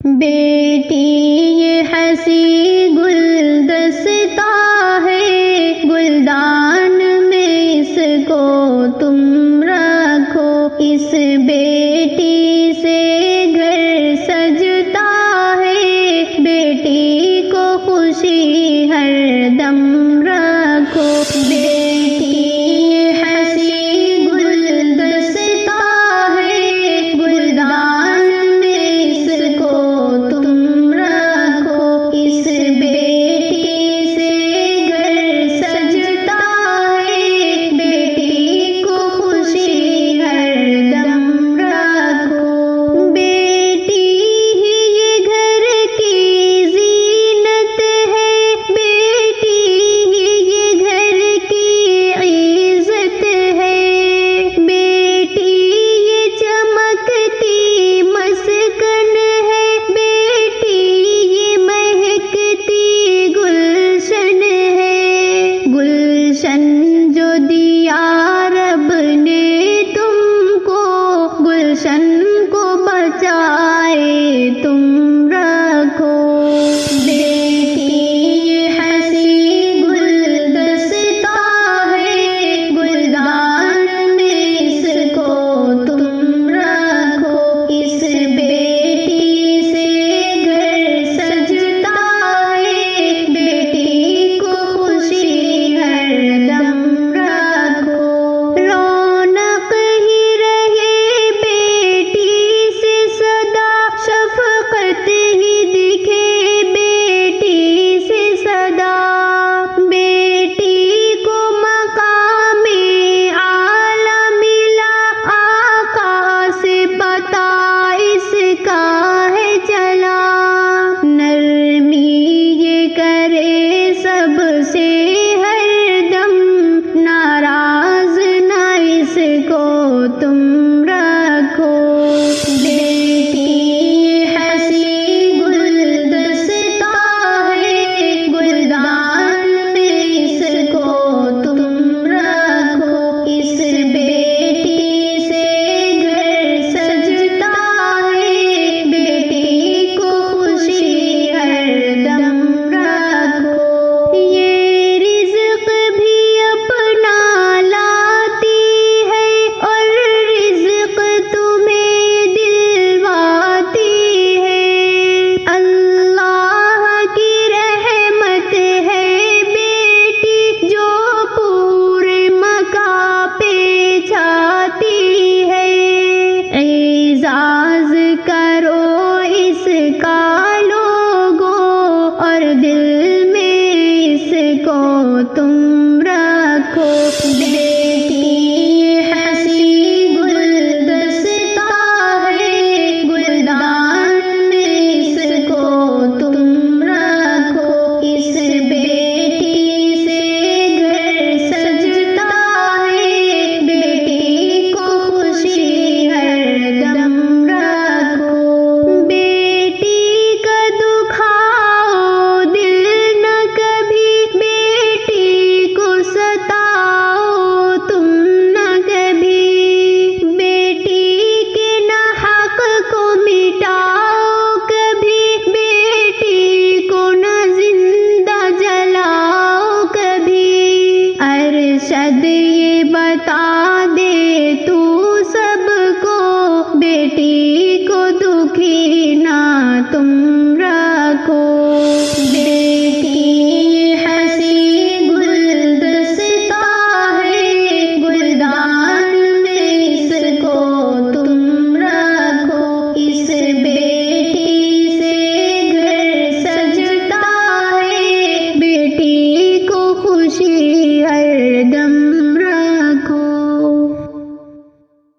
بیٹی یہ ہنسی گلدستہ ہے، گلدان میں اس کو تم رکھو، اس بیٹی سے گھر سجتا ہے، بیٹی کو خوشی ہر دم رکھو۔ بیٹی یہ ہنسی گلدستہ ہے، گلدان میں اس کو تم رکھو، اس بیٹی سے گھر سجتا ہے، بیٹی کو خوشی ہر دم رکھو۔ بیٹی ہی یہ گھر کی زینت ہے، بیٹی ہی یہ گھر کی عزت ہے، بیٹی یہ چمکتی مسکن ہے، بیٹی یہ مہکتی گلشن ہے، گلشن جو دیا رب نے تم کو، گلشن کو بچائے تم رکھو۔ بیٹی یہ ہنسی گلدستہ ہے، گلدان میں اس کو تم رکھو، اس بیٹی سے گھر سجتا ہے، بیٹی کو خوشی ہر دم رکھو۔ رونق ہی رہے بیٹی سے سدا، شفقت ہی دکھے بیٹی سے سدا، بیٹی کو مقام اعلیٰ ملا، آقا سے پتہ اس کا ہے چلا، نرمی یہ کرے سب سے ہر دم، ناراض نہ اس کو تم رکھو۔ بیٹی یہ ہنسی گلدستہ ہے، گلدان میں اس کو تم رکھو، اس بیٹی سے گھر سجتا ہے، بیٹی کو خوشی ہر دم رکھو۔ یہ رزق بھی اپنا لاتی ہے، اور رزق تمہیں دلواتی ہے، اللہ کی رحمت ہے بیٹی جو پورے مکہ پہ چھاتی ہے، اعزاز کرو اس کا لوگو، اور دل میں اس کو تم رکھو۔ بیٹی یہ ہنسی گلدستہ ہے، گلدان میں اس کو تم رکھو، اس بیٹی سے گھر سجتا ہے، بیٹی کو خوشی ہر دم رکھو۔ بیٹی کا دکھاؤ دل نہ کبھی، بیٹی کو ستاؤ تم نہ کبھی، بیٹی کے نہ حق کو مٹاؤ کبھی، بیٹی کو نہ زندہ جلاؤ کبھی، ارشد یہ بتا دے تو سب کو، بیٹی کو دکھی نہ تم